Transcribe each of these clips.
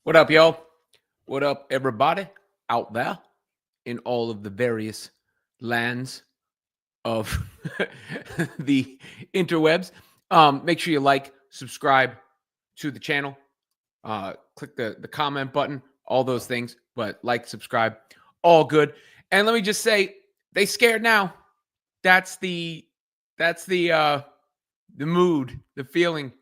What up, y'all? What up, everybody out there in all of the various lands of the interwebs? Make sure you like, subscribe to the channel, click the comment button, all those things. But like, subscribe, all good. And let me just say, they scared now. That's the mood, the feeling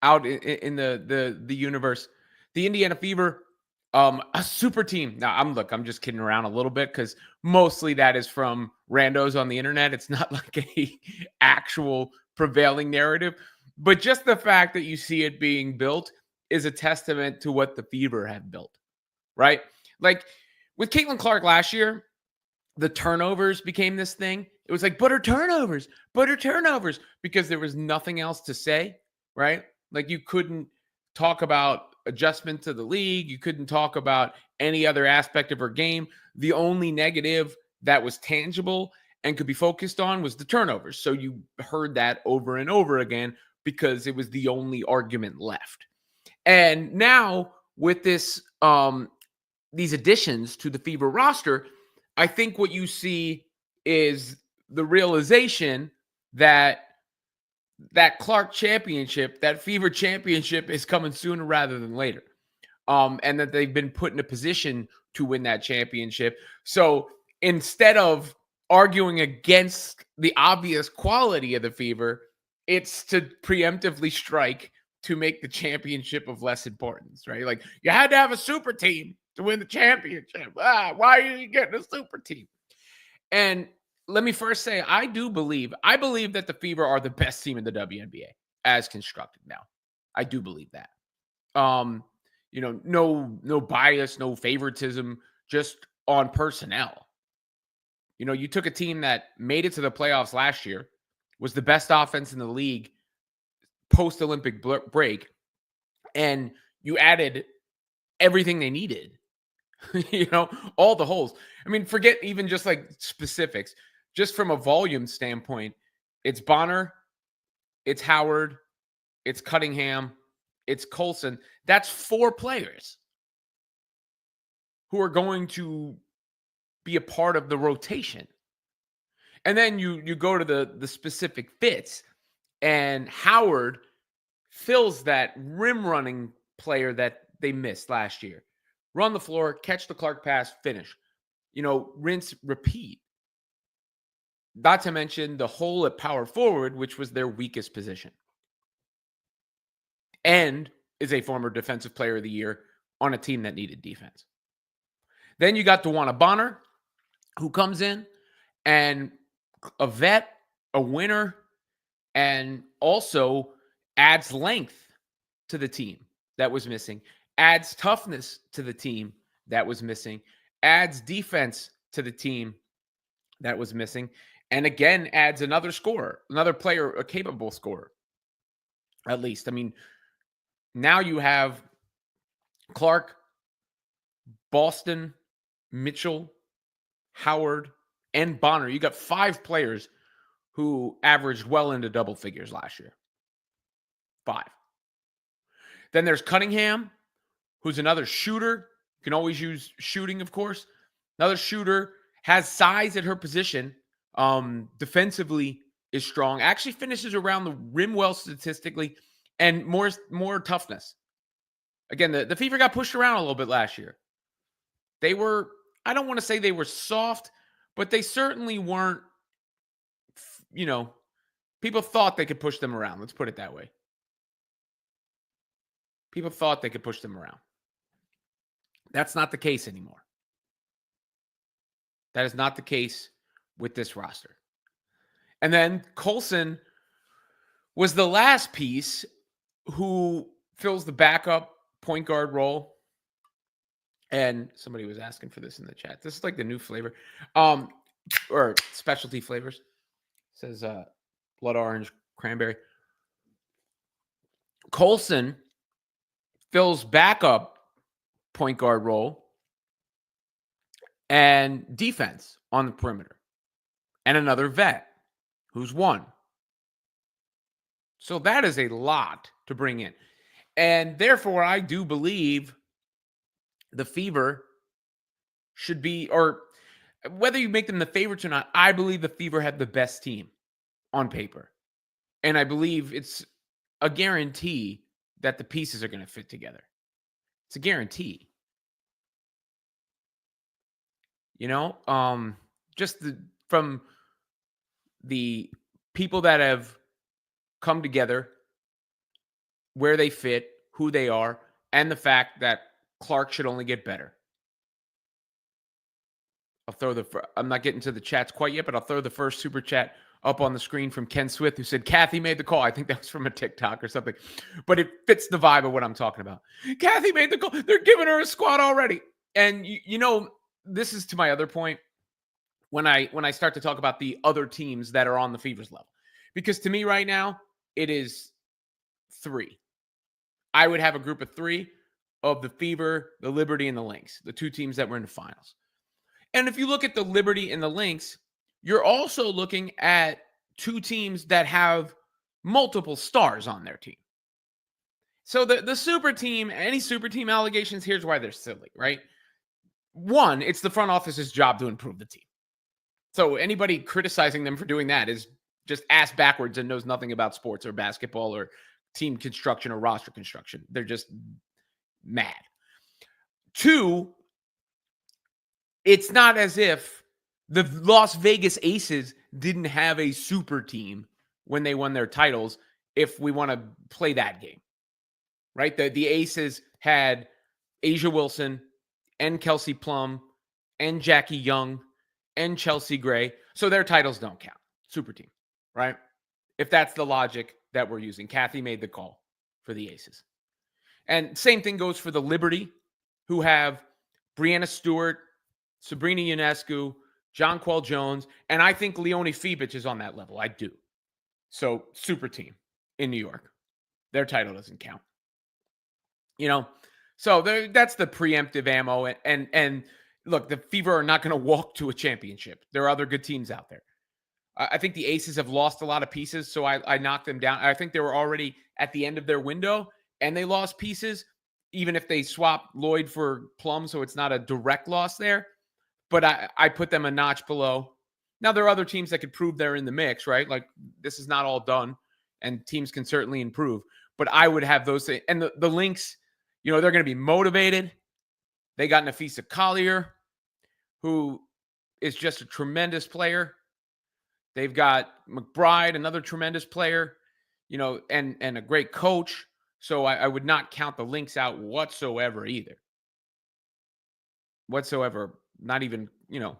out in the universe. The Indiana Fever, a super team. Now I'm just kidding around a little bit because mostly that is from randos on the internet. It's not like a actual prevailing narrative, but just the fact that you see it being built is a testament to what the Fever have built, right? Like with Caitlin Clark last year, the turnovers became this thing. It was like butter turnovers, because there was nothing else to say, right? Like you couldn't talk about adjustment to the league. You couldn't talk about any other aspect of her game. The only negative that was tangible and could be focused on was the turnovers. So you heard that over and over again because it was the only argument left. And now with these additions to the Fever roster, I think what you see is the realization that that Clark championship, that Fever championship is coming sooner rather than later. And that they've been put in a position to win that championship. So instead of arguing against the obvious quality of the Fever, it's to preemptively strike to make the championship of less importance, right? Like you had to have a super team to win the championship. Why are you getting a super team? And let me first say, I believe that the Fever are the best team in the WNBA as constructed now. I do believe that. No bias, no favoritism, just on personnel. You took a team that made it to the playoffs last year, was the best offense in the league post Olympic break, and you added everything they needed. All the holes. I mean, forget even just like specifics. Just from a volume standpoint, it's Bonner, it's Howard, it's Cunningham, it's Colson. That's 4 players who are going to be a part of the rotation. And then you go to the specific fits, and Howard fills that rim running player that they missed last year. Run the floor, catch the Clark pass, finish. Rinse, repeat. Not to mention the hole at power forward, which was their weakest position. And is a former defensive player of the year on a team that needed defense. Then you got DeWanna Bonner, who comes in and a vet, a winner, and also adds length to the team that was missing, adds toughness to the team that was missing, adds defense to the team that was missing, and again adds another scorer, another player, a capable scorer, at least. I mean, now you have Clark, Boston, Mitchell, Howard, and Bonner. You got 5 players who averaged well into double figures last year. 5. Then there's Cunningham, who's another shooter. You can always use shooting, of course. Another shooter, has size at her position. Defensively is strong. Actually finishes around the rim well statistically, and more toughness. Again, the Fever got pushed around a little bit last year. They were, I don't want to say they were soft, but they certainly weren't, people thought they could push them around. Let's put it that way. People thought they could push them around. That's not the case anymore. That is not the case with this roster. And then Colson was the last piece who fills the backup point guard role. And somebody was asking for this in the chat. This is like the new flavor, or specialty flavors. It says blood orange, cranberry. Colson fills backup point guard role and defense on the perimeter, and another vet who's 1. So that is a lot to bring in. And therefore, I do believe the Fever should be, or whether you make them the favorites or not, I believe the Fever have the best team on paper. And I believe it's a guarantee that the pieces are going to fit together. It's a guarantee. You know, from the people that have come together, where they fit, who they are, and the fact that Clark should only get better. I'm not getting to the chats quite yet, but I'll throw the first super chat up on the screen from Ken Swift, who said, Kathy made the call. I think that was from a TikTok or something, but it fits the vibe of what I'm talking about. Kathy made the call. They're giving her a squad already. And you know, this is to my other point when I start to talk about the other teams that are on the Fever's level. Because to me right now, it is 3. I would have a group of 3 of the Fever, the Liberty, and the Lynx, the 2 teams that were in the finals. And if you look at the Liberty and the Lynx, you're also looking at 2 teams that have multiple stars on their team. So the super team, any super team allegations, here's why they're silly, right? 1, it's the front office's job to improve the team. So anybody criticizing them for doing that is just ass backwards and knows nothing about sports or basketball or team construction or roster construction. They're just mad. 2, it's not as if the Las Vegas Aces didn't have a super team when they won their titles, if we want to play that game, right? The Aces had Asia Wilson and Kelsey Plum and Jackie Young and Chelsea Gray. So their titles don't count. Super team, right? If that's the logic that we're using. Kathy made the call for the Aces. And same thing goes for the Liberty, who have Brianna Stewart, Sabrina Ionescu, Jonquel Jones, and I think Leonie Fiebich is on that level. I do. So, super team in New York. Their title doesn't count. You know, so that's the preemptive ammo. And look, the Fever are not going to walk to a championship. There are other good teams out there. I think the Aces have lost a lot of pieces, so I knocked them down. I think they were already at the end of their window, and they lost pieces, even if they swapped Lloyd for Plum, so it's not a direct loss there. But I put them a notch below. Now, there are other teams that could prove they're in the mix, right? Like, this is not all done, and teams can certainly improve. But I would have those things. And the Lynx, you know, they're going to be motivated. They got Nafisa Collier, who is just a tremendous player. They've got McBride, another tremendous player, you know, and a great coach. So I would not count the Lynx out whatsoever either. Whatsoever. Not even, you know.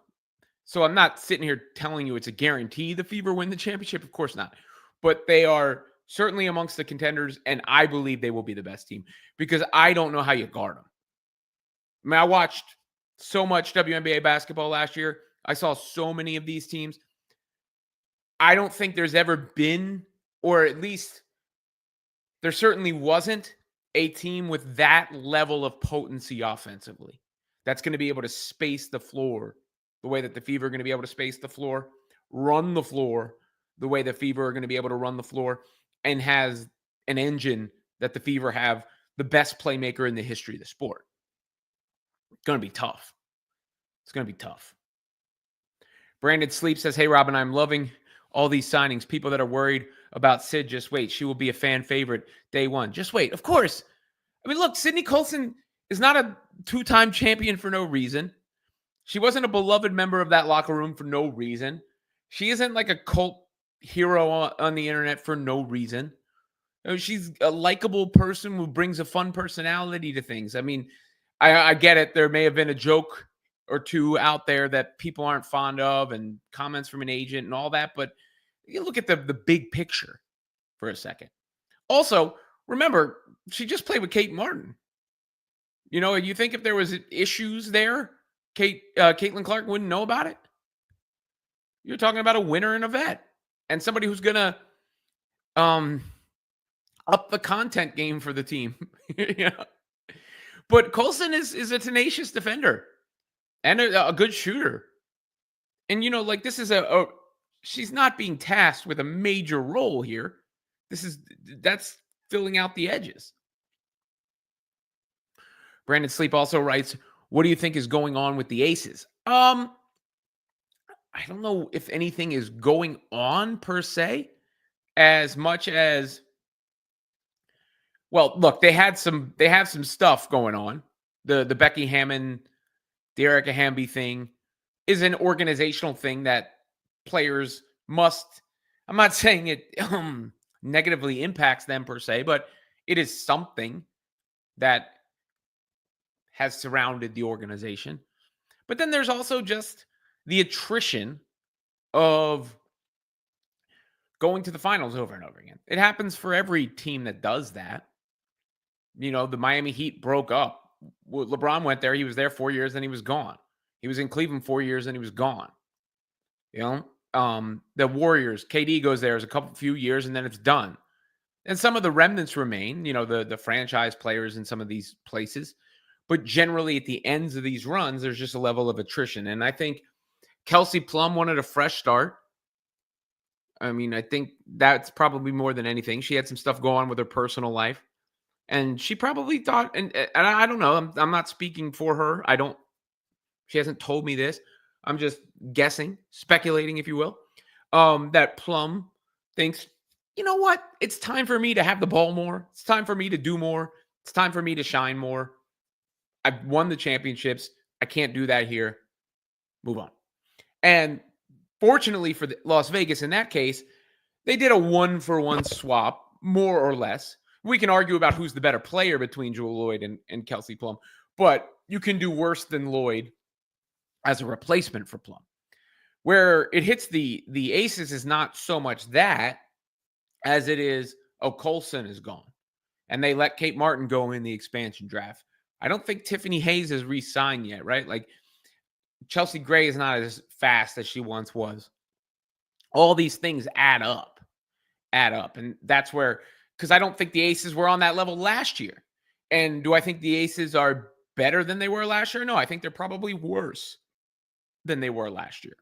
So I'm not sitting here telling you it's a guarantee the Fever win the championship. Of course not. But they are certainly amongst the contenders, and I believe they will be the best team because I don't know how you guard them. I mean, I watched so much WNBA basketball last year. I saw so many of these teams. I don't think there's ever been, or at least there certainly wasn't, a team with that level of potency offensively that's going to be able to space the floor the way that the Fever are going to be able to space the floor, run the floor the way the Fever are going to be able to run the floor, and has an engine that the Fever have, the best playmaker in the history of the sport. It's going to be tough. It's going to be tough. Brandon Sleep says, hey, Robin, I'm loving all these signings. People that are worried about Sid, just wait. She will be a fan favorite day one. Just wait. Of course. I mean, look, Sydney Colson is not a 2-time champion for no reason. She wasn't a beloved member of that locker room for no reason. She isn't like a cult hero on the internet for no reason. She's a likable person who brings a fun personality to things. I mean, I get it. There may have been a joke or two out there that people aren't fond of and comments from an agent and all that. But you look at the big picture for a second. Also, remember, she just played with Kate Martin. You know, you think if there was issues there, Caitlin Clark wouldn't know about it? You're talking about a winner and a vet and somebody who's going to up the content game for the team. Yeah. But Colson is a tenacious defender and a good shooter. And, you know, like this is she's not being tasked with a major role here. That's filling out the edges. Brandon Sleep also writes, what do you think is going on with the Aces? I don't know if anything is going on per se, as much as, well, look, they have some stuff going on. The Becky Hammond, the Erica Hamby thing is an organizational thing that players must, I'm not saying it negatively impacts them per se, but it is something that has surrounded the organization. But then there's also just the attrition of going to the finals over and over again. It happens for every team that does that. You know, the Miami Heat broke up. LeBron went there. He was there 4 years, and he was gone. He was in Cleveland 4 years, and he was gone. You know, the Warriors, KD goes there as a few years, and then it's done. And some of the remnants remain, you know, the franchise players in some of these places. But generally, at the ends of these runs, there's just a level of attrition. And I think Kelsey Plum wanted a fresh start. I mean, I think that's probably more than anything. She had some stuff go on with her personal life. And she probably thought, and I don't know, I'm not speaking for her. She hasn't told me this. I'm just guessing, speculating, if you will, that Plum thinks, you know what? It's time for me to have the ball more. It's time for me to do more. It's time for me to shine more. I've won the championships. I can't do that here. Move on. And fortunately for Las Vegas, in that case, they did a 1-for-1 swap, more or less. We can argue about who's the better player between Jewel Lloyd and Kelsey Plum, but you can do worse than Lloyd as a replacement for Plum. Where it hits the Aces is not so much that as it is, Colson is gone. And they let Kate Martin go in the expansion draft. I don't think Tiffany Hayes has re-signed yet, right? Like, Chelsea Gray is not as fast as she once was. All these things add up. And that's where, because I don't think the Aces were on that level last year. And do I think the Aces are better than they were last year? No, I think they're probably worse than they were last year.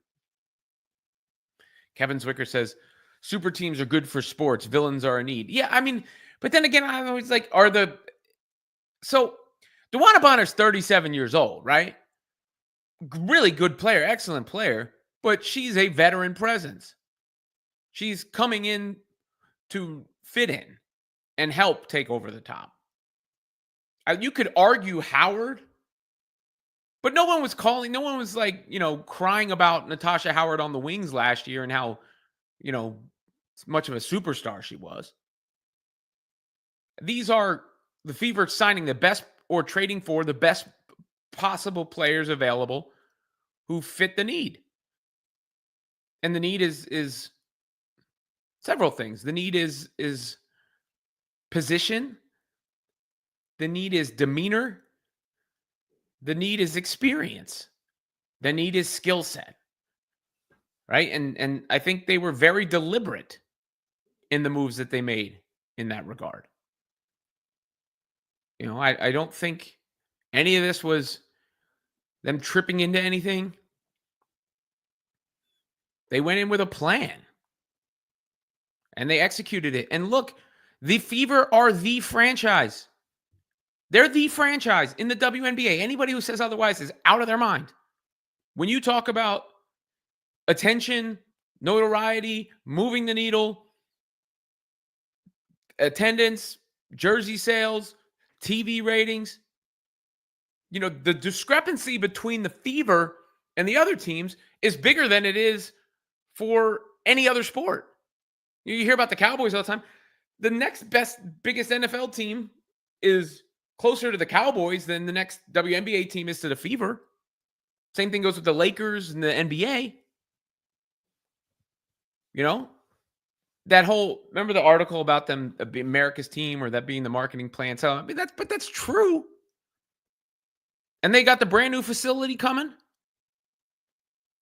Kevin Zwicker says, super teams are good for sports. Villains are a need. Yeah, I mean, but then again, I'm always like, so DeWanna Bonner's 37 years old, right? Really good player, excellent player, but she's a veteran presence. She's coming in to fit in and help take over the top. You could argue Howard, but no one was like, crying about Natasha Howard on the wings last year and how, much of a superstar she was. These are the Fever signing the best or trading for the best possible players available who fit the need. And the need is several things. The need is position. The need is demeanor. The need is experience. The need is skill set. Right? And I think they were very deliberate in the moves that they made in that regard. I don't think any of this was them tripping into anything. They went in with a plan. And they executed it. And look, the Fever are the franchise. They're the franchise in the WNBA. Anybody who says otherwise is out of their mind. When you talk about attention, notoriety, moving the needle, attendance, jersey sales, TV ratings, the discrepancy between the Fever and the other teams is bigger than it is for any other sport. You hear about the Cowboys all the time. The next biggest NFL team is closer to the Cowboys than the next WNBA team is to the Fever. Same thing goes with the Lakers and the NBA. That whole, remember the article about them, America's team, or that being the marketing plan? So, I mean, that's true. And they got the brand new facility coming.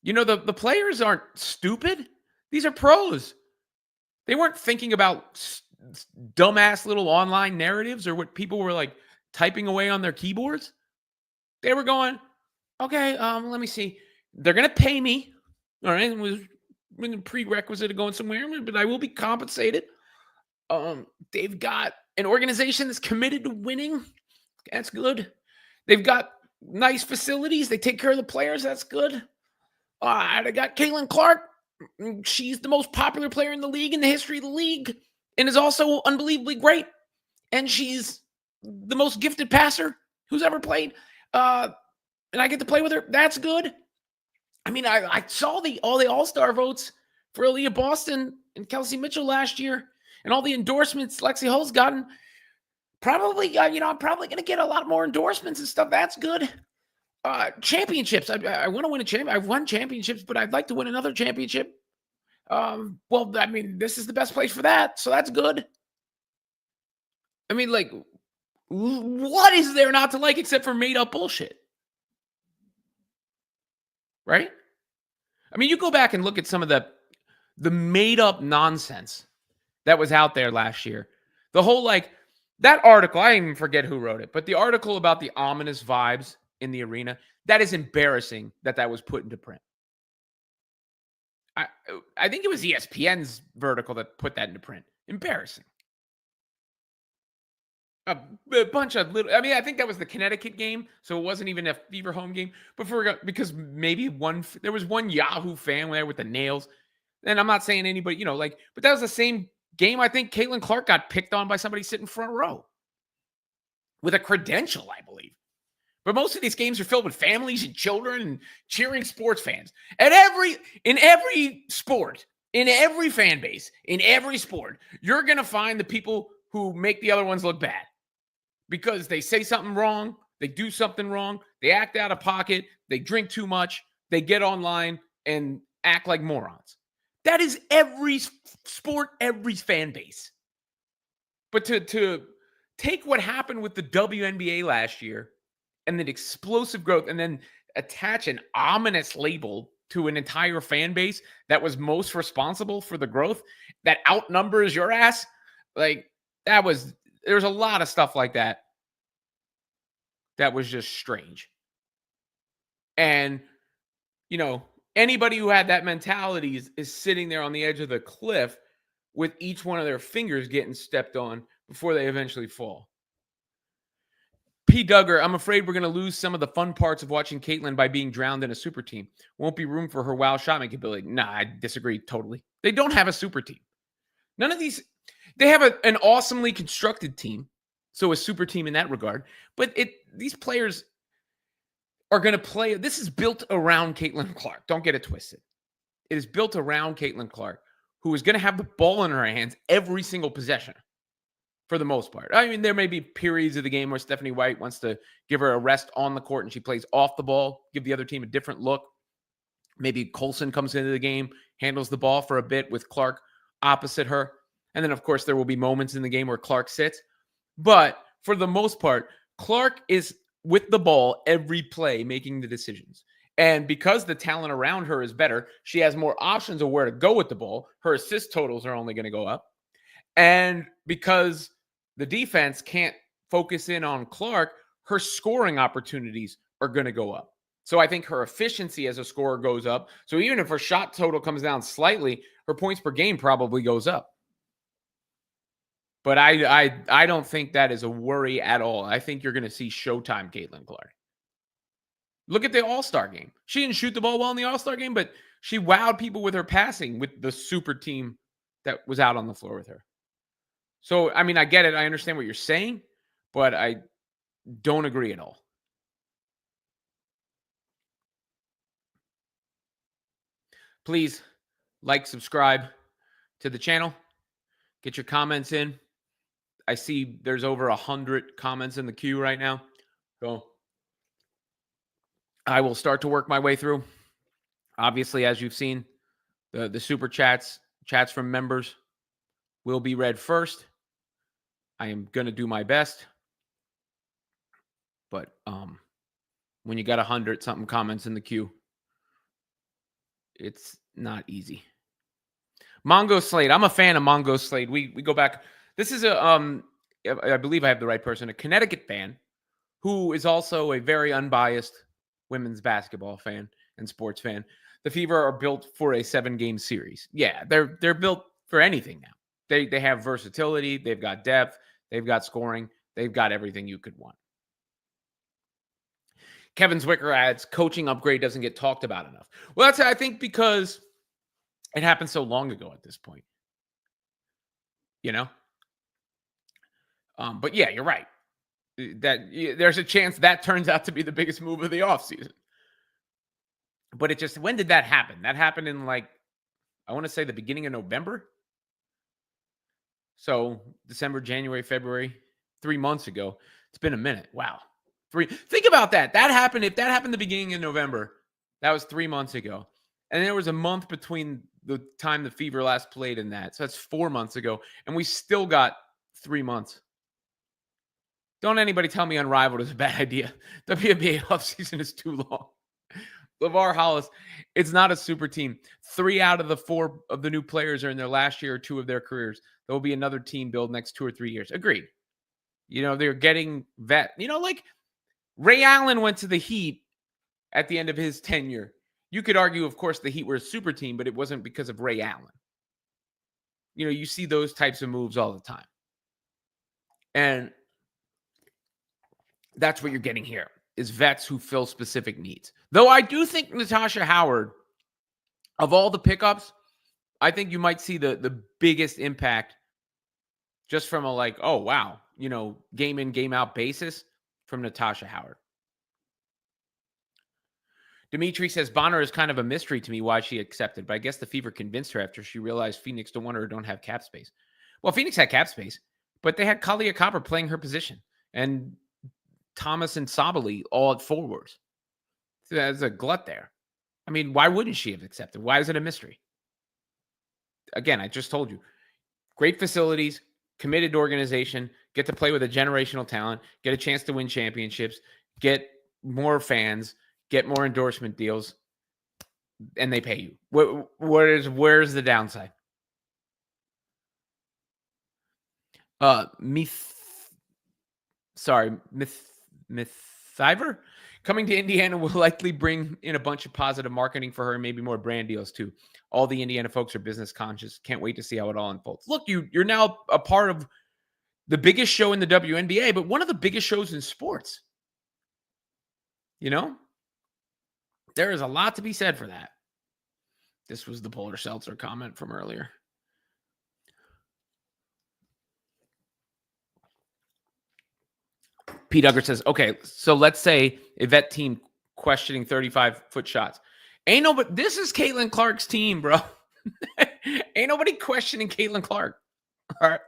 The players aren't stupid. These are pros. They weren't thinking about dumbass little online narratives or what people were like typing away on their keyboards. They were going, okay, let me see. They're going to pay me. All right. It was a prerequisite of going somewhere, but I will be compensated. They've got an organization that's committed to winning. That's good. They've got nice facilities. They take care of the players. That's good. They got Caitlin Clark. She's the most popular player in the league in the history of the league and is also unbelievably great. And she's the most gifted passer who's ever played. And I get to play with her. That's good. I mean, I saw all the All-Star votes for Aaliyah Boston and Kelsey Mitchell last year, and all the endorsements Lexi Hull's gotten. Probably, I'm probably going to get a lot more endorsements and stuff. That's good. Championships. I want to win a champion. I've won championships, but I'd like to win another championship. Well, I mean, this is the best place for that, so that's good. I mean, like, what is there not to like except for made up bullshit? Right? I mean, you go back and look at some of the made up nonsense that was out there last year. The whole, like, that article, I even forget who wrote it, but the article about the ominous vibes in the arena, that is embarrassing that was put into print. I think it was ESPN's vertical that put that into print. Embarrassing. A bunch of little, I mean, I think that was the Connecticut game, so it wasn't even a Fever home game. But because maybe there was one Yahoo fan there with the nails. And I'm not saying anybody, but that was the same game. I think Caitlin Clark got picked on by somebody sitting front row with a credential, I believe. But most of these games are filled with families and children and cheering sports fans. In every sport, in every fan base, in every sport, you're going to find the people who make the other ones look bad because they say something wrong, they do something wrong, they act out of pocket, they drink too much, they get online and act like morons. That is every sport, every fan base. But to take what happened with the WNBA last year and then explosive growth and then attach an ominous label to an entire fan base that was most responsible for the growth that outnumbers your ass, like there's a lot of stuff like that was just strange. And, anybody who had that mentality is sitting there on the edge of the cliff with each one of their fingers getting stepped on before they eventually fall. P. Duggar, I'm afraid we're going to lose some of the fun parts of watching Caitlin by being drowned in a super team. Won't be room for her wild shot making ability. Nah, I disagree totally. They don't have a super team. None of these, they have an awesomely constructed team. So a super team in that regard. But these players are going to play. This is built around Caitlin Clark. Don't get it twisted. It is built around Caitlin Clark, who is going to have the ball in her hands every single possession for the most part. I mean, there may be periods of the game where Stephanie White wants to give her a rest on the court and she plays off the ball, give the other team a different look. Maybe Colson comes into the game, handles the ball for a bit with Clark opposite her. And then, of course, there will be moments in the game where Clark sits. But for the most part, Clark is with the ball every play, making the decisions. And because the talent around her is better, she has more options of where to go with the ball. Her assist totals are only going to go up. And because the defense can't focus in on Clark, her scoring opportunities are going to go up. So I think her efficiency as a scorer goes up. So even if her shot total comes down slightly, her points per game probably goes up. But I don't think that is a worry at all. I think you're going to see Showtime Caitlin Clark. Look at the All-Star game. She didn't shoot the ball well in the All-Star game, but she wowed people with her passing with the super team that was out on the floor with her. So, I mean, I get it. I understand what you're saying, but I don't agree at all. Please like, subscribe to the channel. Get your comments in. I see there's over 100 comments in the queue right now. So I will start to work my way through. Obviously, as you've seen, the super chats from members will be read first. I am going to do my best. But when you got 100-something comments in the queue, it's not easy. Mongo Slade. I'm a fan of Mongo Slade. We go back. This is I believe I have the right person, a Connecticut fan who is also a very unbiased women's basketball fan and sports fan. The Fever are built for a 7-game series. Yeah, they're built for anything now. They have versatility. They've got depth. They've got scoring. They've got everything you could want. Kevin Zwicker adds, coaching upgrade doesn't get talked about enough. Well, that's, I think, because it happened so long ago at this point, you know? But yeah, you're right. There's a chance that turns out to be the biggest move of the offseason. But it just, when did that happen? That happened in, like, I want to say the beginning of November. So December, January, February, 3 months ago. It's been a minute. Wow. Think about that. That happened. If that happened the beginning of November, that was 3 months ago. And there was a month between the time the Fever last played and that. So that's 4 months ago. And we still got 3 months. Don't anybody tell me Unrivaled is a bad idea. WNBA offseason is too long. LeVar Hollis, it's not a super team. 3 out of the 4 of the new players are in their last year or 2 of their careers. There will be another team build next 2 or 3 years. Agreed. They're getting vet. Like Ray Allen went to the Heat at the end of his tenure. You could argue, of course, the Heat were a super team, but it wasn't because of Ray Allen. You see those types of moves all the time. And that's what you're getting here, is vets who fill specific needs. Though I do think Natasha Howard, of all the pickups, I think you might see the biggest impact just from a like, oh, wow, game in, game out basis from Natasha Howard. Dimitri says, Bonner is kind of a mystery to me why she accepted, but I guess the Fever convinced her after she realized Phoenix don't want her or don't have cap space. Well, Phoenix had cap space, but they had Kalia Copper playing her position and Thomas and Sabali all at forwards. So there's a glut there. I mean, why wouldn't she have accepted? Why is it a mystery? Again, I just told you, great facilities, committed organization, get to play with a generational talent, get a chance to win championships, get more fans, get more endorsement deals, and they pay you. Where's the downside? Mythiver coming to Indiana will likely bring in a bunch of positive marketing for her and maybe more brand deals too. All the Indiana folks are business conscious. Can't wait to see how it all unfolds. Look, you're now a part of the biggest show in the WNBA, but one of the biggest shows in sports. There is a lot to be said for that. This was the Polar Seltzer comment from earlier. P. Duggar says, okay, so let's say a vet team questioning 35-foot shots. But this is Caitlin Clark's team, bro. Ain't nobody questioning Caitlin Clark. All right.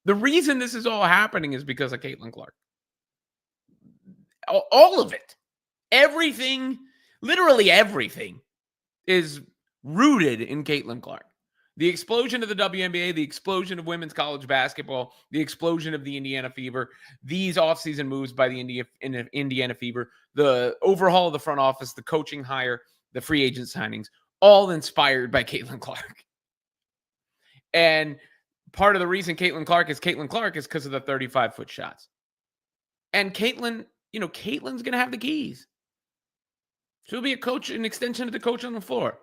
The reason this is all happening is because of Caitlin Clark. All of it. Everything, literally everything, is rooted in Caitlin Clark. The explosion of the WNBA, the explosion of women's college basketball, the explosion of the Indiana Fever, these offseason moves by the Indiana Fever, the overhaul of the front office, the coaching hire, the free agent signings, all inspired by Caitlin Clark. And part of the reason Caitlin Clark is because of the 35-foot shots. And Caitlin, Caitlin's going to have the keys. She'll be a coach, an extension of the coach on the floor.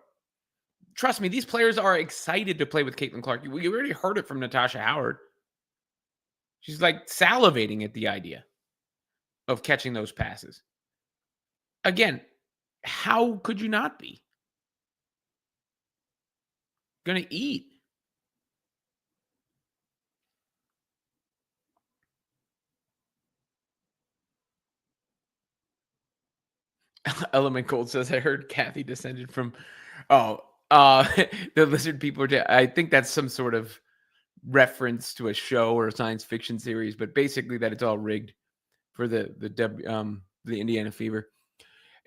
Trust me, these players are excited to play with Caitlin Clark. You already heard it from Natasha Howard. She's like salivating at the idea of catching those passes. Again, how could you not be? Going to eat. Element Gold says, I heard Kathy descended from, the lizard people. I think that's some sort of reference to a show or a science fiction series, but basically that it's all rigged for the Indiana Fever.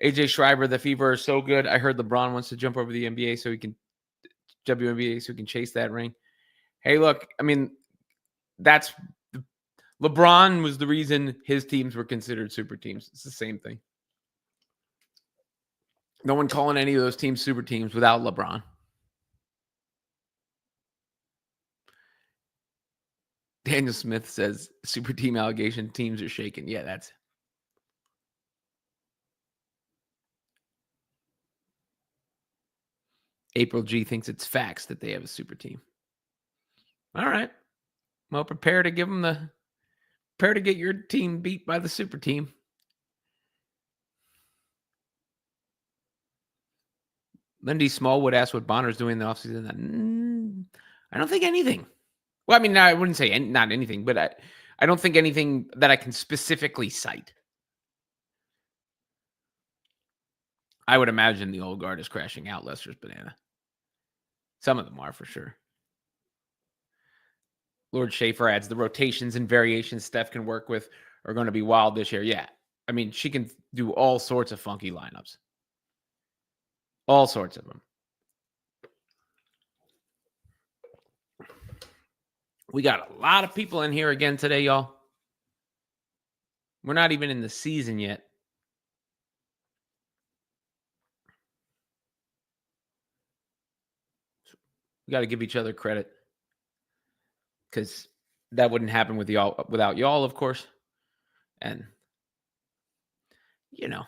AJ Schreiber, the Fever are so good. I heard LeBron wants to jump over the WNBA so he can chase that ring. Hey, look, I mean, LeBron was the reason his teams were considered super teams. It's the same thing. No one calling any of those teams super teams without LeBron. Daniel Smith says super team allegation teams are shaking. Yeah, that's. April G thinks it's facts that they have a super team. All right. Well, prepare to get your team beat by the super team. Lindy Smallwood asked what Bonner's doing in the offseason. I don't think anything. Well, I mean, I wouldn't say not anything, but I don't think anything that I can specifically cite. I would imagine the old guard is crashing out Lester's banana. Some of them are for sure. Lord Schaefer adds the rotations and variations Steph can work with are going to be wild this year. Yeah. I mean, she can do all sorts of funky lineups. All sorts of them. We got a lot of people in here again today, y'all. We're not even in the season yet. We got to give each other credit because that wouldn't happen with y'all without y'all, of course. And, you know,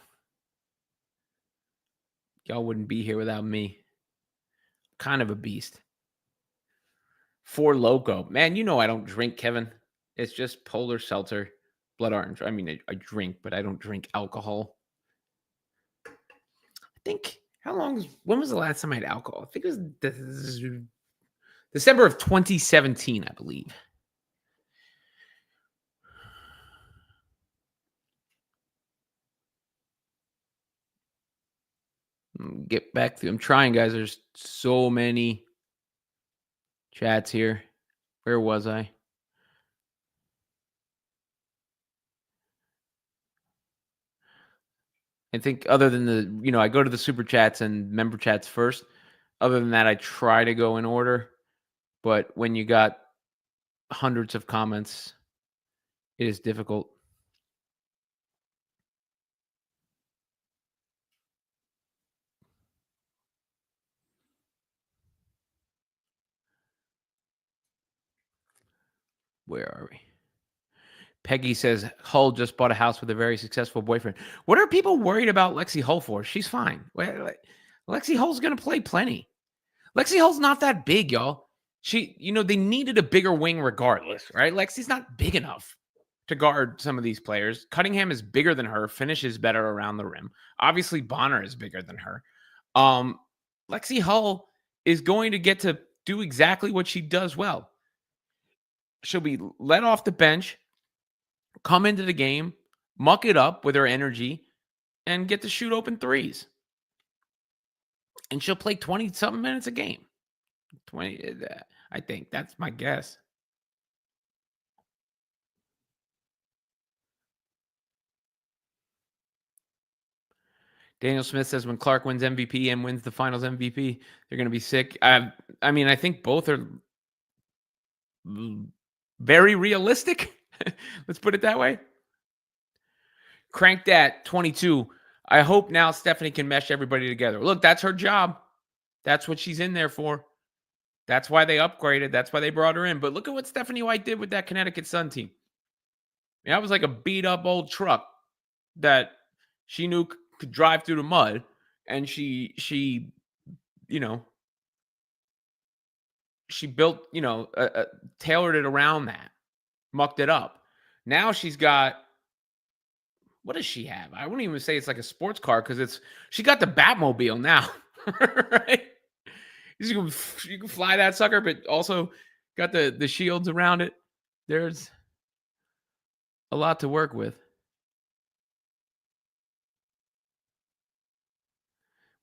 y'all wouldn't be here without me. Kind of a beast. Four Loco. Man, you know I don't drink, Kevin. It's just polar seltzer, blood orange. I mean, I drink, but I don't drink alcohol. I think, when was the last time I had alcohol? I think it was December of 2017, I believe. Get back to, I'm trying, guys. There's so many chats here. Where was I? I think other than I go to the super chats and member chats first. Other than that, I try to go in order. But when you got hundreds of comments, it is difficult. Where are we? Peggy says Hull just bought a house with a very successful boyfriend. What are people worried about Lexi Hull for? She's fine. Lexi Hull's going to play plenty. Lexi Hull's not that big, y'all. They needed a bigger wing regardless, right? Lexi's not big enough to guard some of these players. Cunningham is bigger than her, finishes better around the rim. Obviously, Bonner is bigger than her. Lexi Hull is going to get to do exactly what she does well. She'll be let off the bench, come into the game, muck it up with her energy, and get to shoot open threes. And she'll play 20-something minutes a game. 20, I think. That's my guess. Daniel Smith says when Clark wins MVP and wins the finals MVP, they're going to be sick. I mean, I think both are very realistic. Let's put it that way. Crank that 22. I hope now Stephanie can mesh everybody together. Look, that's her job. That's what she's in there for. That's why they upgraded. That's why they brought her in. But look at what Stephanie White did with that Connecticut Sun team. That was like a beat up old truck that she knew could drive through the mud. And she built, tailored it around that, mucked it up. Now she's got, what does she have? I wouldn't even say it's like a sports car because she got the Batmobile now, right? You can fly that sucker, but also got the shields around it. There's a lot to work with.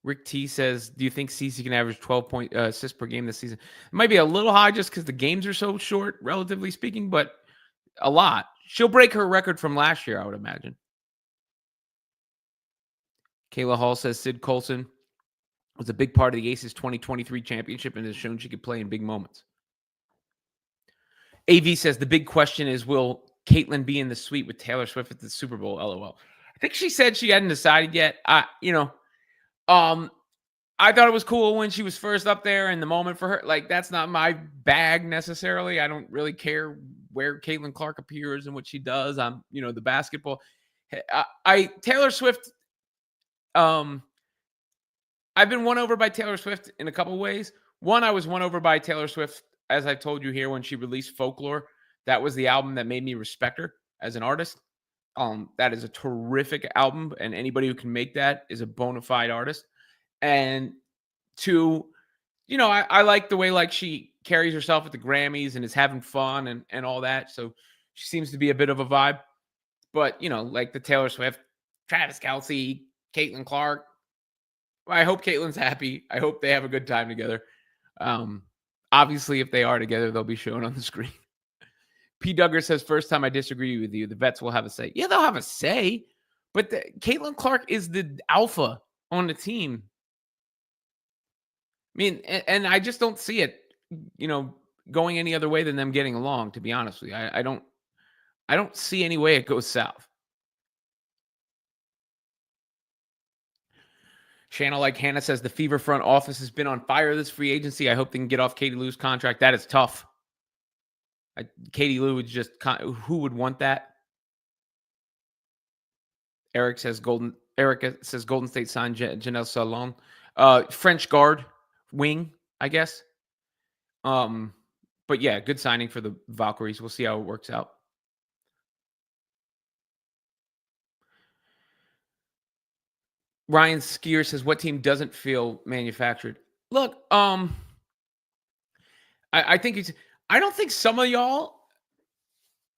Rick T says, do you think Cece can average 12 assists per game this season? It might be a little high just because the games are so short, relatively speaking, but a lot. She'll break her record from last year, I would imagine. Kayla Hall says Sid Colson was a big part of the Aces 2023 championship and has shown she could play in big moments. AV says the big question is, will Caitlin be in the suite with Taylor Swift at the Super Bowl? LOL. I think she said she hadn't decided yet. I thought it was cool when she was first up there in the moment for her. Like, that's not my bag necessarily. I don't really care where Caitlin Clark appears and what she does. I'm, the basketball. Taylor Swift, I've been won over by Taylor Swift in a couple ways. One, I was won over by Taylor Swift, as I've told you here, when she released Folklore. That was the album that made me respect her as an artist. That is a terrific album, and anybody who can make that is a bona fide artist. And Two, I like the way like she carries herself at the Grammys and is having fun and all that. So she seems to be a bit of a vibe. But like the Taylor Swift, Travis Kelce, Caitlin Clark. I hope Caitlin's happy. I hope they have a good time together. Um, Obviously, if they are together, they'll be shown on the screen. P. Duggar says, first time I disagree with you. The vets will have a say. Yeah, they'll have a say. But Caitlin Clark is the alpha on the team. I mean, and I just don't see it, going any other way than them getting along, to be honest with you. I don't see any way it goes south. Channel like Hannah says the Fever front office has been on fire this free agency. I hope they can get off Katie Lou's contract. That is tough. Katie Lou would just, who would want that? Erica says Golden State signed Janelle Salon. French guard wing, I guess. But yeah, good signing for the Valkyries. We'll see how it works out. Ryan Skier says, what team doesn't feel manufactured? Look, I think I don't think some of y'all,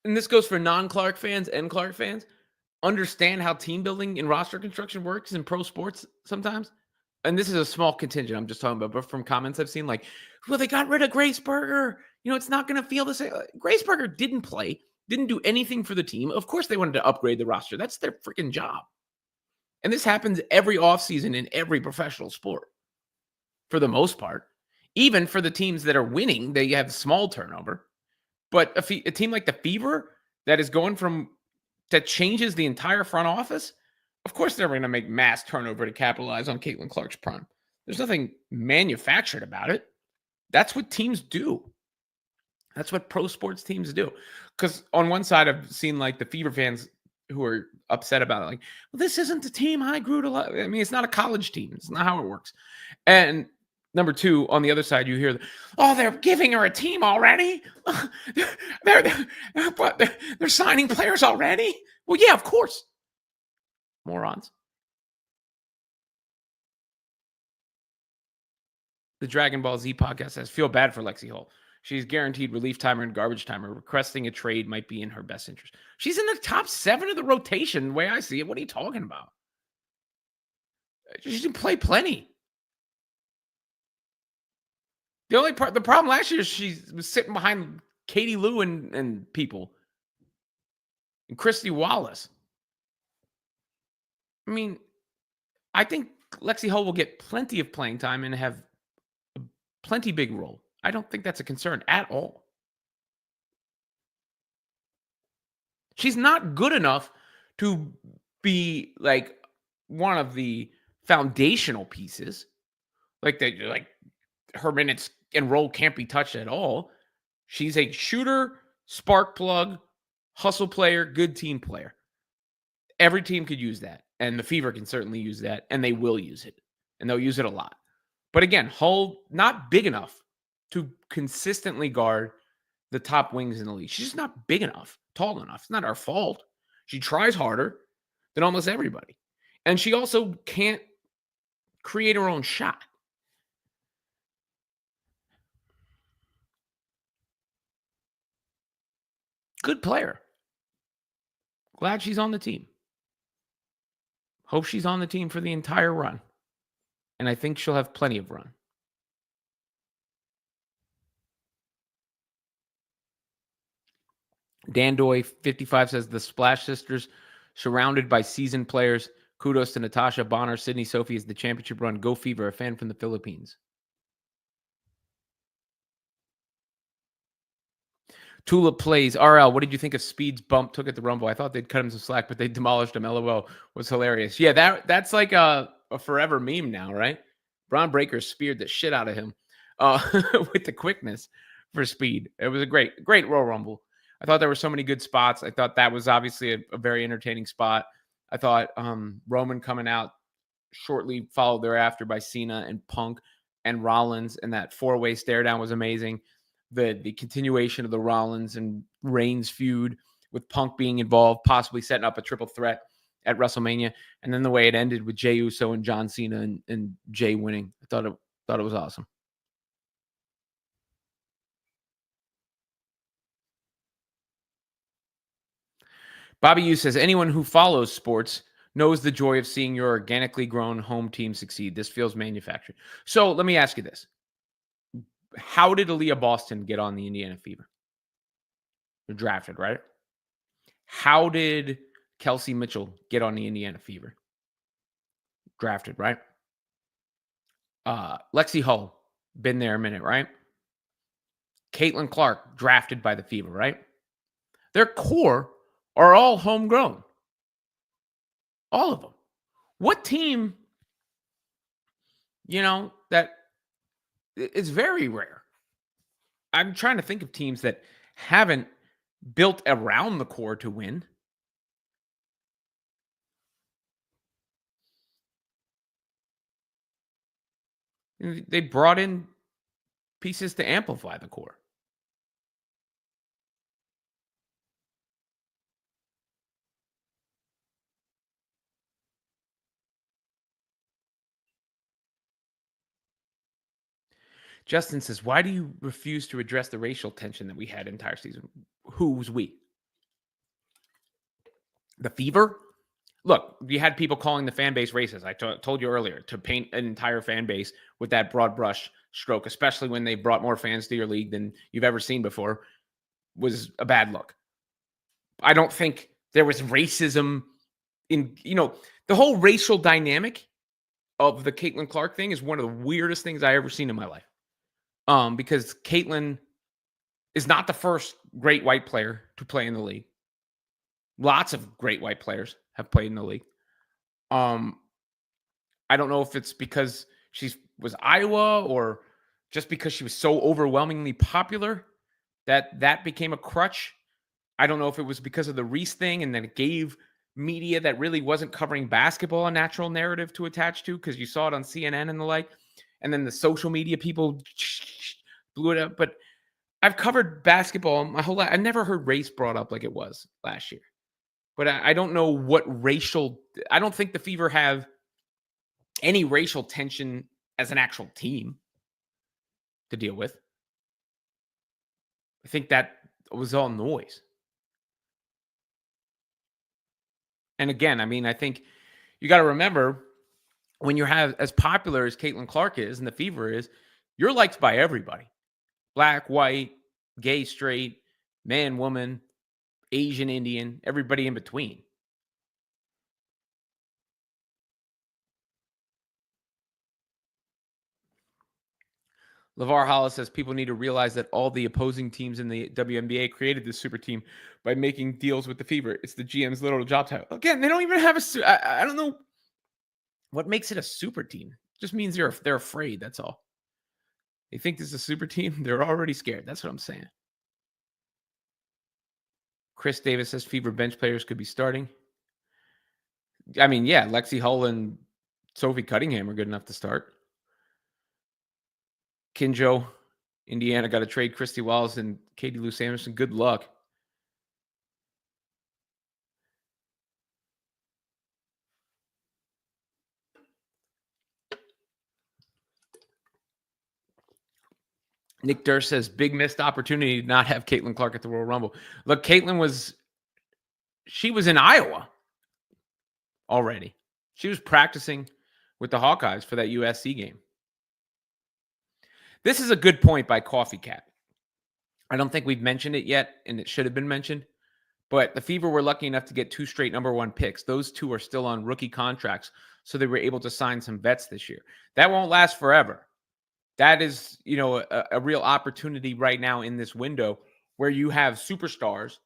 and this goes for non-Clark fans and Clark fans, understand how team building and roster construction works in pro sports sometimes. And this is a small contingent I'm just talking about, but from comments I've seen, like, well, they got rid of Grace Berger. It's not going to feel the same. Grace Berger didn't play, didn't do anything for the team. Of course they wanted to upgrade the roster. That's their freaking job. And this happens every offseason in every professional sport, for the most part. Even for the teams that are winning, they have small turnover. But a team like the Fever that changes the entire front office, of course they're going to make mass turnover to capitalize on Caitlin Clark's prime. There's nothing manufactured about it. That's what teams do. That's what pro sports teams do. Because on one side, I've seen like the Fever fans who are upset about it. Like, well, this isn't the team I grew to love. I mean, it's not a college team. It's not how it works. And number two, on the other side, you hear, they're giving her a team already. They're signing players already. Well, yeah, of course. Morons. The Dragon Ball Z podcast says, feel bad for Lexi Hull. She's guaranteed relief timer and garbage timer. Requesting a trade might be in her best interest. She's in the top 7 of the rotation, the way I see it. What are you talking about? She can play plenty. The problem last year is she was sitting behind Katie Lou and people. And Christy Wallace. I mean, I think Lexi Hull will get plenty of playing time and have a plenty big role. I don't think that's a concern at all. She's not good enough to be like one of the foundational pieces. Like her minutes and role can't be touched at all. She's a shooter, spark plug, hustle player, good team player. Every team could use that. And the Fever can certainly use that. And they will use it. And they'll use it a lot. But again, Hull, not big enough to consistently guard the top wings in the league. She's just not big enough, tall enough. It's not our fault. She tries harder than almost everybody. And she also can't create her own shot. Good player. Glad she's on the team. Hope she's on the team for the entire run. And I think she'll have plenty of run. Dandoy 55 says the Splash Sisters, surrounded by seasoned players. Kudos to Natasha Bonner, Sydney Sophie is the championship run. Go Fever, a fan from the Philippines. Tulip plays. RL, what did you think of Speed's bump took at the Rumble? I thought they'd cut him some slack, but they demolished him. LOL was hilarious. Yeah, that's like a forever meme now, right? Braun Breaker speared the shit out of him with the quickness for Speed. It was a great Royal Rumble. I thought there were so many good spots. I thought that was obviously a very entertaining spot. I thought Roman coming out shortly followed thereafter by Cena and Punk and Rollins, and that 4-way stare down was amazing. The continuation of the Rollins and Reigns feud with Punk being involved, possibly setting up a triple threat at WrestleMania, and then the way it ended with Jey Uso and John Cena and Jey winning. I thought Thought it was awesome. Bobby U says anyone who follows sports knows the joy of seeing your organically grown home team succeed. This feels manufactured. So let me ask you this. How did Aaliyah Boston get on the Indiana Fever? They're drafted, right? How did Kelsey Mitchell get on the Indiana Fever? Drafted, right? Lexi Hull, been there a minute, right? Caitlin Clark, drafted by the Fever, right? Their core are all homegrown. All of them. What team, that is very rare. I'm trying to think of teams that haven't built around the core to win. They brought in pieces to amplify the core. Justin says, why do you refuse to address the racial tension that we had entire season? Who's we? The Fever? Look, you had people calling the fan base racist. I told you earlier to paint an entire fan base with that broad brush stroke, especially when they brought more fans to your league than you've ever seen before, was a bad look. I don't think there was racism in, the whole racial dynamic of the Caitlin Clark thing is one of the weirdest things I ever seen in my life. Because Caitlin is not the first great white player to play in the league. Lots of great white players have played in the league. I don't know if it's because she was Iowa or just because she was so overwhelmingly popular that became a crutch. I don't know if it was because of the Reese thing and then it gave media that really wasn't covering basketball a natural narrative to attach to because you saw it on CNN and the like. And then the social media people blew it up. But I've covered basketball my whole life. I never heard race brought up like it was last year. But I don't know what I don't think the Fever have any racial tension as an actual team to deal with. I think that was all noise. And again, I think you got to remember when you have as popular as Caitlin Clark is and the Fever is, you're liked by everybody. Black, white, gay, straight, man, woman, Asian, Indian, everybody in between. LeVar Hollis says people need to realize that all the opposing teams in the WNBA created this super team by making deals with the Fever. It's the GM's little job title. Again, they don't even have I don't know what makes it a super team. It just means they're afraid. That's all. They think this is a super team. They're already scared. That's what I'm saying. Chris Davis says Fever bench players could be starting. Yeah, Lexi Hull and Sophie Cunningham are good enough to start. Kinjo, Indiana got to trade Christy Wallace and Katie Lou Samuelson. Good luck. Nick Durst says big missed opportunity to not have Caitlin Clark at the Royal Rumble. Look, Caitlin was in Iowa already. She was practicing with the Hawkeyes for that USC game. This is a good point by Coffee Cat. I don't think we've mentioned it yet, and it should have been mentioned. But the Fever were lucky enough to get 2 straight number 1 picks. Those 2 are still on rookie contracts, so they were able to sign some vets this year. That won't last forever. That is, a real opportunity right now in this window where you have superstars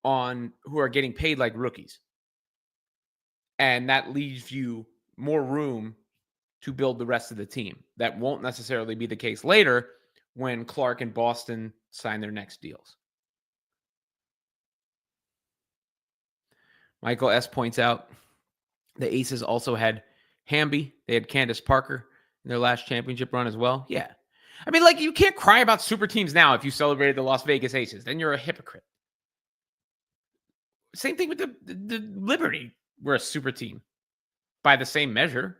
who are getting paid like rookies. And that leaves you more room to build the rest of the team. That won't necessarily be the case later when Clark and Boston sign their next deals. Michael S. points out the Aces also had Hamby. They had Candace Parker in their last championship run as well. Yeah. You can't cry about super teams now if you celebrated the Las Vegas Aces. Then you're a hypocrite. Same thing with the Liberty. We're a super team by the same measure.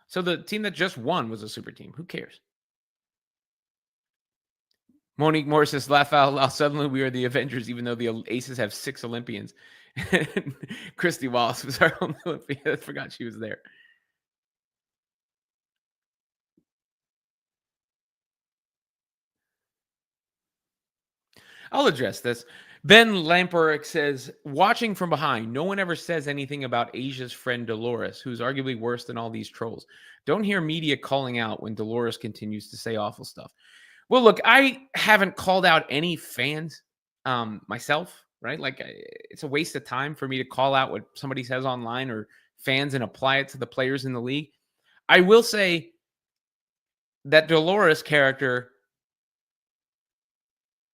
So the team that just won was a super team. Who cares? Monique Moore says, laugh out loud. Suddenly we are the Avengers, even though the Aces have 6 Olympians. Christy Wallace was our only Olympian. I forgot she was there. I'll address this. Ben Lamperick says, watching from behind, no one ever says anything about Asia's friend Dolores, who's arguably worse than all these trolls. Don't hear media calling out when Dolores continues to say awful stuff. Well, look, I haven't called out any fans myself, right? Like, it's a waste of time for me to call out what somebody says online or fans and apply it to the players in the league. I will say that Dolores character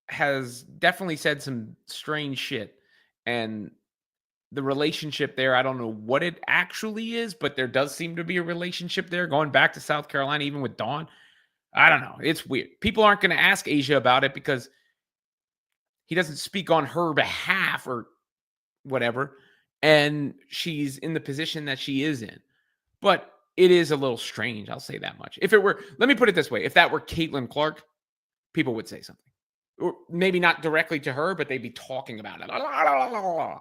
has definitely said some strange shit. And the relationship there, I don't know what it actually is, but there does seem to be a relationship there going back to South Carolina, even with Dawn. I don't know. It's weird. People aren't going to ask Asia about it because he doesn't speak on her behalf or whatever. And she's in the position that she is in. But it is a little strange. I'll say that much. If it were, let me put it this way, if that were Caitlin Clark, people would say something. Or maybe not directly to her, but they'd be talking about it. I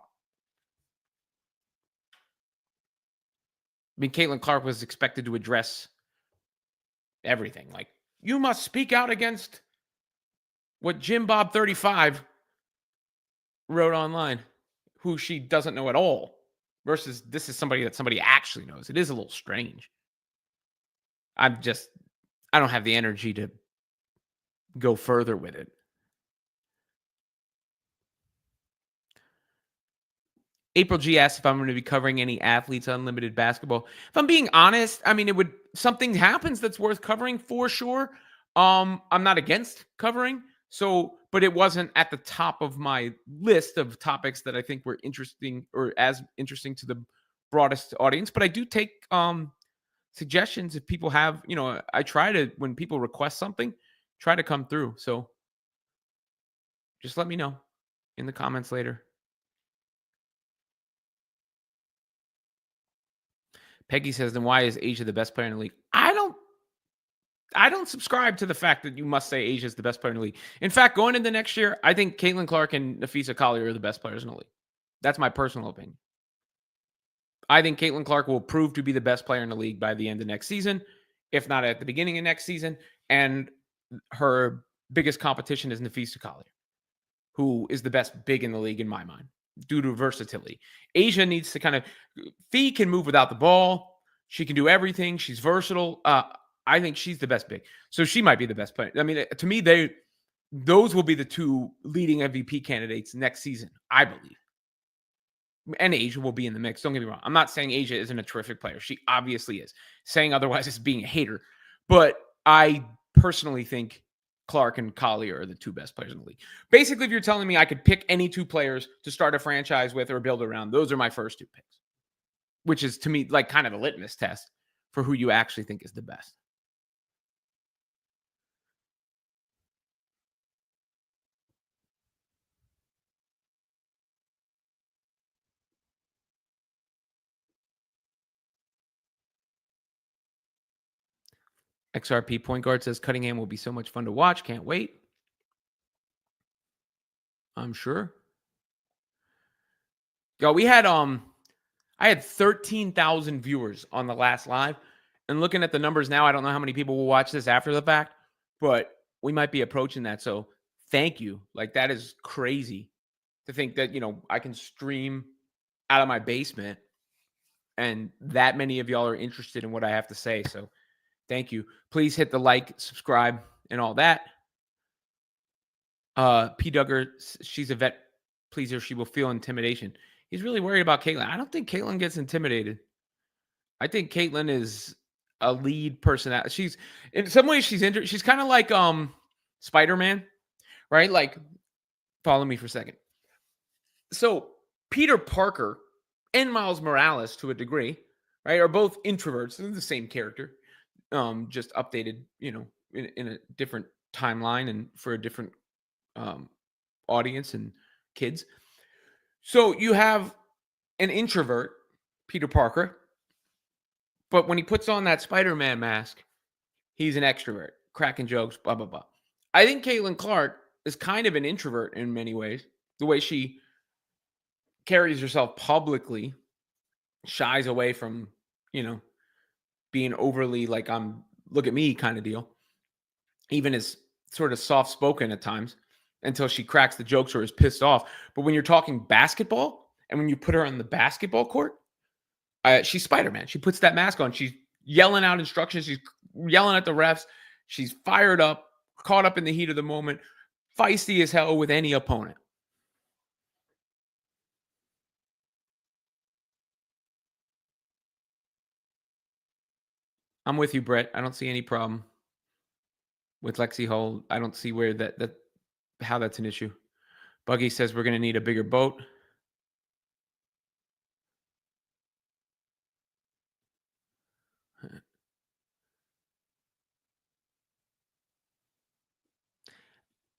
mean, Caitlin Clark was expected to address everything. Like, you must speak out against what Jim Bob 35 wrote online, who she doesn't know at all, versus this is somebody that somebody actually knows. It is a little strange. I don't have the energy to go further with it. April G asked if I'm going to be covering any athletes unlimited basketball. If I'm being honest, I mean, something happens that's worth covering for sure. I'm not against covering. So, but it wasn't at the top of my list of topics that I think were interesting or as interesting to the broadest audience. But I do take suggestions if people have, I try to, when people request something, try to come through. So just let me know in the comments later. Peggy says, then why is Asia the best player in the league? I don't subscribe to the fact that you must say Asia is the best player in the league. In fact, going into next year, I think Caitlin Clark and Nafisa Collier are the best players in the league. That's my personal opinion. I think Caitlin Clark will prove to be the best player in the league by the end of next season, if not at the beginning of next season. And her biggest competition is Nafisa Collier, who is the best big in the league in my mind due to versatility. Asia needs to Fee can move without the ball. She can do everything. She's versatile. I think she's the best big. So she might be the best player. I mean, to me, those will be the two leading MVP candidates next season, I believe. And Asia will be in the mix. Don't get me wrong. I'm not saying Asia isn't a terrific player. She obviously is. Saying otherwise is being a hater. But I personally think Clark and Collier are the two best players in the league. Basically, if you're telling me I could pick any two players to start a franchise with or build around, those are my first two picks, which is to me like kind of a litmus test for who you actually think is the best. XRP Point Guard says Cunningham will be so much fun to watch. Can't wait. I'm sure. Yo, I had 13,000 viewers on the last live. And looking at the numbers now, I don't know how many people will watch this after the fact, but we might be approaching that. So thank you. Like, that is crazy to think that, I can stream out of my basement and that many of y'all are interested in what I have to say. So thank you. Please hit the like, subscribe, and all that. P. Duggar, she's a vet pleaser. She will feel intimidation. He's really worried about Caitlin. I don't think Caitlin gets intimidated. I think Caitlin is a lead personality. She's in some ways she's kind of like Spider-Man, right? Like, follow me for a second. So Peter Parker and Miles Morales, to a degree, right, are both introverts. They're the same character, just updated, in a different timeline and for a different audience and kids. So you have an introvert, Peter Parker, But when he puts on that Spider-Man mask, he's an extrovert, cracking jokes, blah, blah, blah. I think Caitlin Clark is kind of an introvert in many ways. The way she carries herself publicly, shies away from, you know, being overly like, look at me kind of deal. Even is sort of soft spoken at times until she cracks the jokes or is pissed off. But when you're talking basketball and when you put her on the basketball court, she's Spider-Man. She puts that mask on. She's yelling out instructions. She's yelling at the refs. She's fired up, caught up in the heat of the moment, feisty as hell with any opponent. I'm with you, Brett. I don't see any problem with Lexi Hull. I don't see where that how that's an issue. Buggy says we're going to need a bigger boat.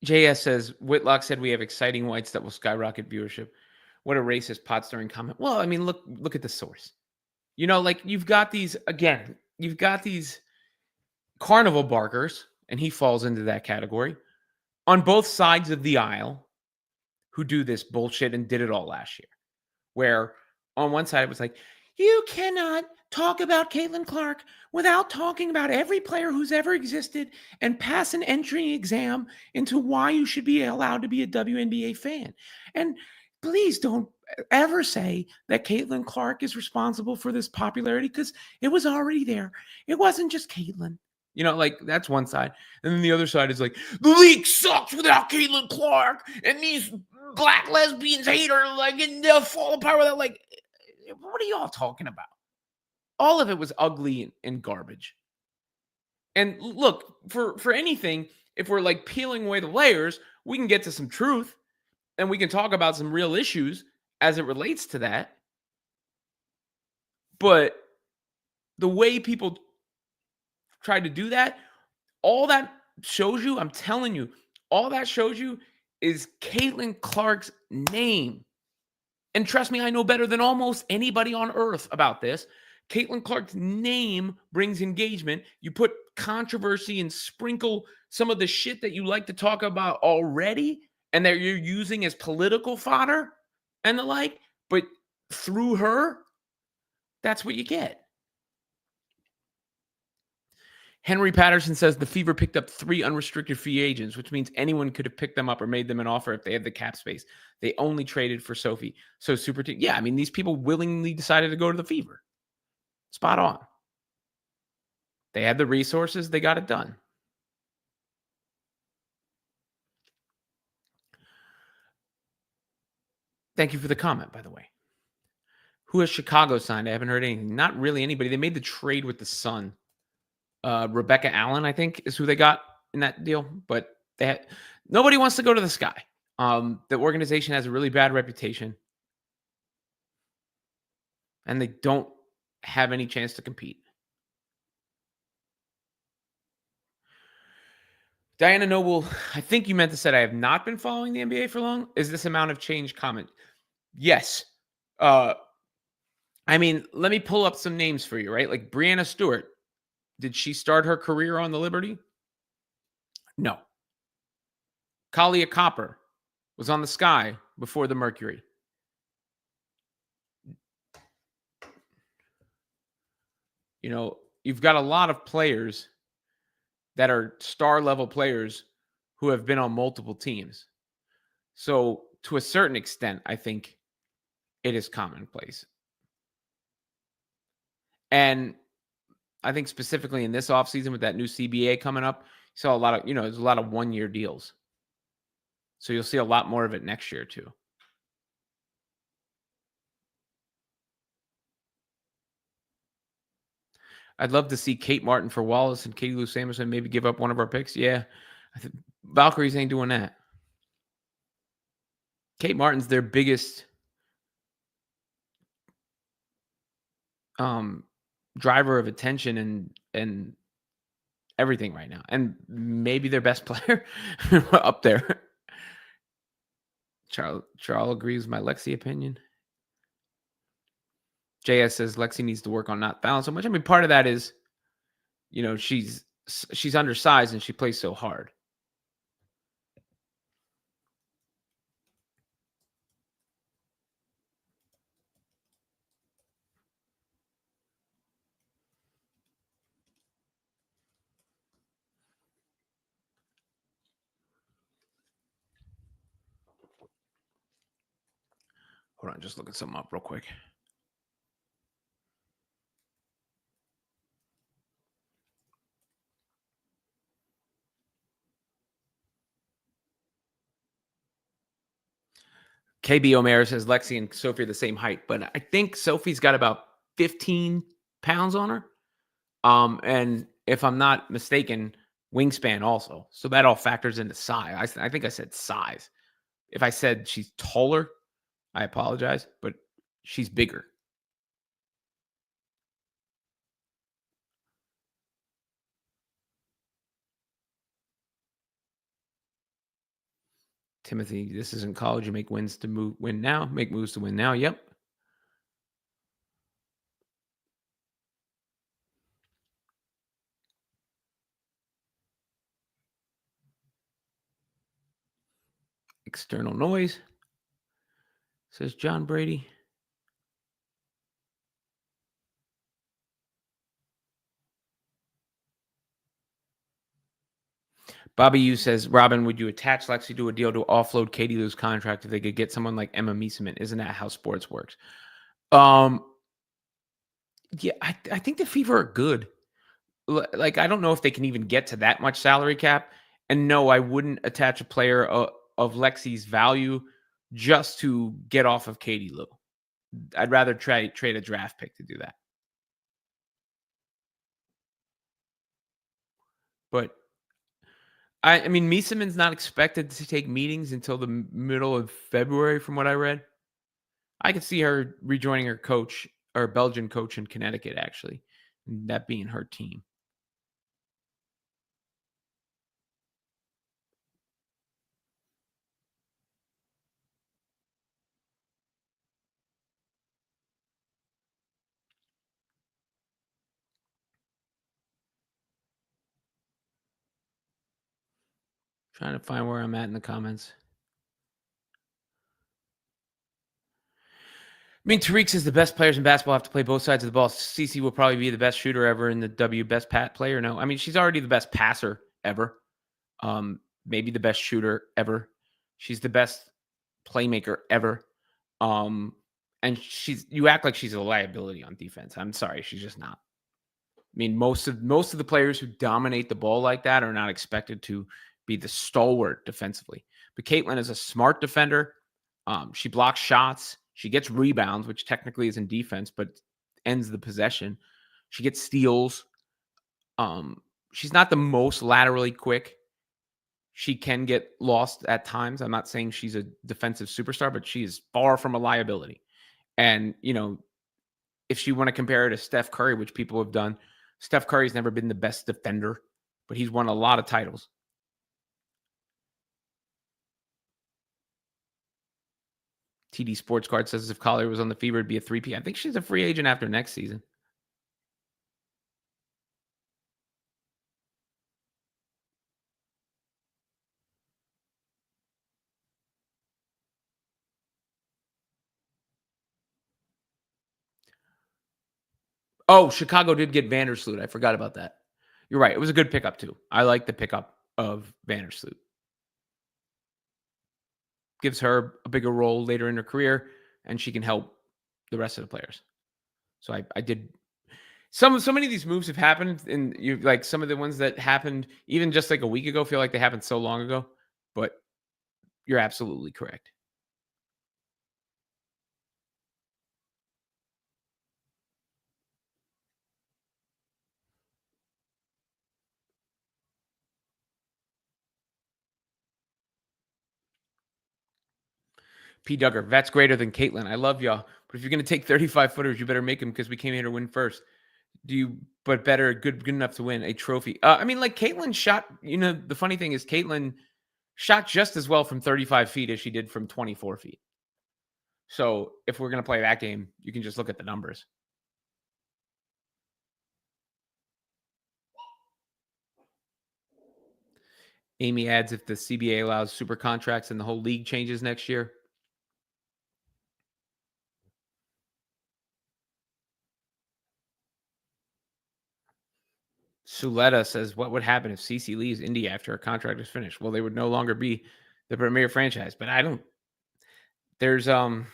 JS says Whitlock said we have exciting whites that will skyrocket viewership. What a racist pot stirring comment. Well, I mean, look at the source. You know, like you've got these carnival barkers, and he falls into that category on both sides of the aisle who do this bullshit and did it all last year. Where on one side it was like, you cannot talk about Caitlin Clark without talking about every player who's ever existed and pass an entry exam into why you should be allowed to be a WNBA fan. And please don't ever say that Caitlin Clark is responsible for this popularity because it was already there. It wasn't just Caitlin. You know, like that's one side. And then the other side is like, the league sucks without Caitlin Clark. And these black lesbians hate her, like, and they'll fall apart without, like, what are y'all talking about? All of it was ugly and garbage. And look, for anything, if we're like peeling away the layers, we can get to some truth and we can talk about some real issues as it relates to that. But the way people tried to do that, all that shows you, I'm telling you, all that shows you is Caitlin Clark's name. And trust me, I know better than almost anybody on earth about this. Caitlin Clark's name brings engagement. You put controversy and sprinkle some of the shit that you like to talk about already and that you're using as political fodder and the like, but through her, that's what you get. Henry Patterson says the Fever picked up 3 unrestricted free agents, which means anyone could have picked them up or made them an offer if they had the cap space. They only traded for Sophie. So Superteam, yeah, I mean, these people willingly decided to go to the Fever. Spot on. They had the resources. They got it done. Thank you for the comment, by the way. Who has Chicago signed? I haven't heard anything. Not really anybody. They made the trade with the Sun. Rebecca Allen, I think, is who they got in that deal. But nobody wants to go to the Sky. The organization has a really bad reputation. And they don't have any chance to compete. Diana Noble, I think you meant to say I have not been following the NBA for long. Is this amount of change comment? Yes. I mean, let me pull up some names for you, right? Like Brianna Stewart. Did she start her career on the Liberty? No. Kalia Copper was on the Sky before the Mercury. You know, you've got a lot of players that are star level players who have been on multiple teams. So to a certain extent, I think it is commonplace. And I think specifically in this offseason with that new CBA coming up, you saw a lot of, there's a lot of 1-year deals. So you'll see a lot more of it next year too. I'd love to see Kate Martin for Wallace and Katie Lou Samuelson maybe give up one of our picks. Yeah. I think Valkyries ain't doing that. Kate Martin's their biggest driver of attention and everything right now. And maybe their best player up there. Charles agrees with my Lexi opinion. JS says Lexi needs to work on not fouling so much. I mean, part of that is, she's undersized and she plays so hard. Hold on, just looking something up real quick. KB Omer says Lexi and Sophie are the same height, but I think Sophie's got about 15 pounds on her. And if I'm not mistaken, wingspan also. So that all factors into size. I think I said size. If I said she's taller, I apologize, but she's bigger. Timothy, this isn't college. You make wins to win now. Make moves to win now. Yep. External noise, says John Brady. Bobby U says, Robin, would you attach Lexi to a deal to offload Katie Lou's contract if they could get someone like Emma Mieseman? Isn't that how sports works? Yeah, I think the Fever are good. Like, I don't know if they can even get to that much salary cap. And no, I wouldn't attach a player of Lexi's value just to get off of Katie Lou. I'd rather trade a draft pick to do that. But I mean, Mieseman's not expected to take meetings until the middle of February, from what I read. I could see her rejoining her coach, or Belgian coach in Connecticut, actually, that being her team. Trying to find where I'm at in the comments. I mean, Tariq says the best players in basketball have to play both sides of the ball. Cece will probably be the best shooter ever in the best player. No, I mean, she's already the best passer ever. Maybe the best shooter ever. She's the best playmaker ever. And you act like she's a liability on defense. I'm sorry, she's just not. I mean, most of the players who dominate the ball like that are not expected to be the stalwart defensively. But Caitlin is a smart defender. She blocks shots. She gets rebounds, which technically is in defense, but ends the possession. She gets steals. She's not the most laterally quick. She can get lost at times. I'm not saying she's a defensive superstar, but she is far from a liability. And, if you want to compare her to Steph Curry, which people have done, Steph Curry's never been the best defender, but he's won a lot of titles. TD Sports Card says if Collier was on the Fever, it'd be a 3P. I think she's a free agent after next season. Oh, Chicago did get Vandersloot. I forgot about that. You're right. It was a good pickup, too. I like the pickup of Vandersloot. Gives her a bigger role later in her career, and she can help the rest of the players. So I did. So many of these moves have happened, and you like some of the ones that happened even just like a week ago feel like they happened so long ago. But you're absolutely correct. P. Duggar, that's greater than Caitlin. I love y'all. But if you're going to take 35 footers, you better make them because we came here to win first. But better, good enough to win a trophy. I mean, like Caitlin shot, the funny thing is Caitlin shot just as well from 35 feet as she did from 24 feet. So if we're going to play that game, you can just look at the numbers. Amy adds, if the CBA allows super contracts and the whole league changes next year. Suletta says, what would happen if CC leaves India after her contract is finished? Well, they would no longer be the premier franchise, but there's no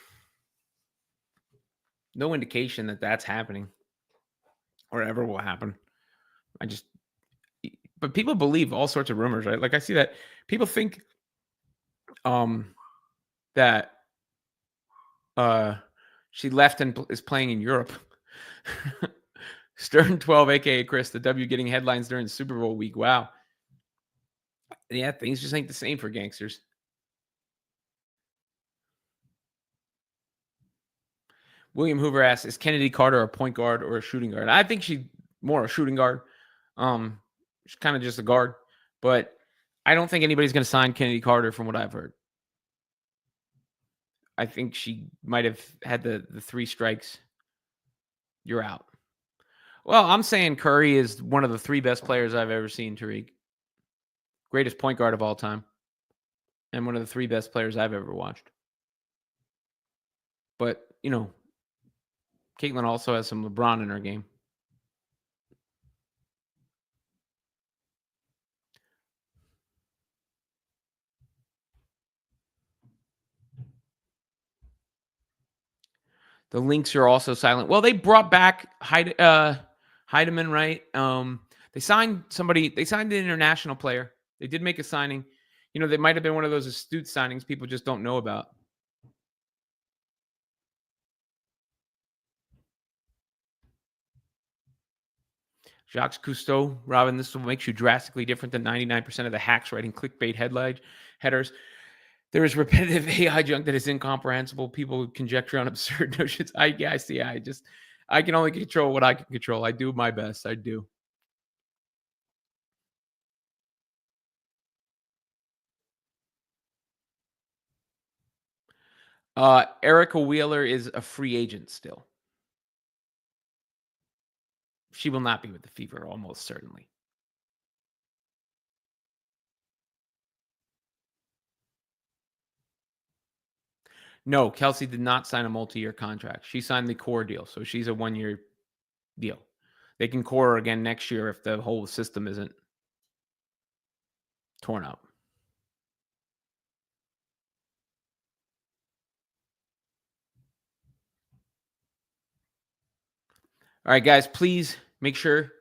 indication that that's happening or ever will happen. But people believe all sorts of rumors, right? Like I see that people think that she left and is playing in Europe. Stern 12, aka Chris, the W getting headlines during Super Bowl week. Wow. Yeah, things just ain't the same for gangsters. William Hoover asks, is Kennedy Carter a point guard or a shooting guard? I think she's more a shooting guard. She's kind of just a guard, but I don't think anybody's going to sign Kennedy Carter from what I've heard. I think she might have had the 3 strikes. You're out. Well, I'm saying Curry is one of the 3 best players I've ever seen, Tariq. Greatest point guard of all time. And one of the 3 best players I've ever watched. But, Caitlin also has some LeBron in her game. The Lynx are also silent. Well, they brought back Heidemann, right? They signed somebody. They signed an international player. They did make a signing. They might have been one of those astute signings people just don't know about. Jacques Cousteau, Robin, this will make you drastically different than 99% of the hacks writing clickbait headers. There is repetitive AI junk that is incomprehensible. People conjecture on absurd notions. I see. I can only control what I can control. I do my best. I do. Erica Wheeler is a free agent still. She will not be with the Fever, almost certainly. No, Kelsey did not sign a multi-year contract. She signed the core deal, so she's a 1-year deal. They can core her again next year if the whole system isn't torn up. All right, guys, please make sure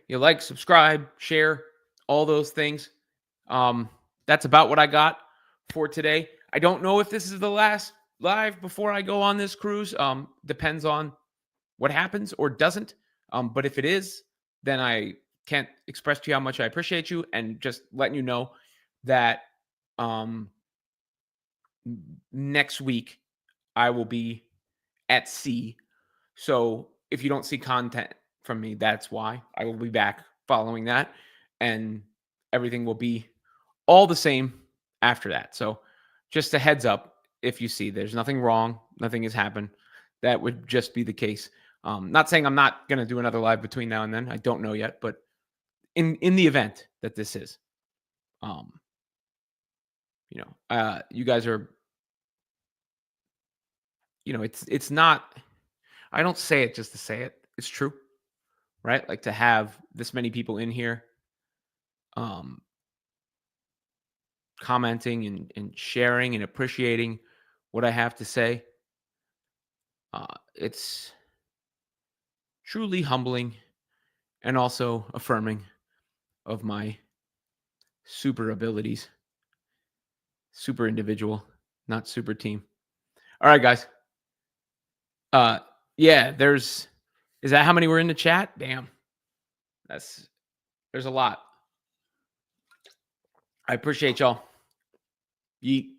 you like, subscribe, share, all those things. That's about what I got for today. I don't know if this is the last live before I go on this cruise. Depends on what happens or doesn't. But if it is, then I can't express to you how much I appreciate you, and just letting you know that next week I will be at sea. So if you don't see content from me, that's why. I will be back following that, and everything will be all the same after that. So just a heads up, if you see there's nothing wrong, nothing has happened, that would just be the case. Not saying I'm not going to do another live between now and then. I don't know yet, but in the event that this is, you guys are, it's not, I don't say it just to say it. It's true, right? Like to have this many people in here, commenting and sharing and appreciating what I have to say. It's truly humbling and also affirming of my super abilities. Super individual, not super team. All right, guys. Yeah, is that how many were in the chat? Damn. There's a lot. I appreciate y'all. Yeet.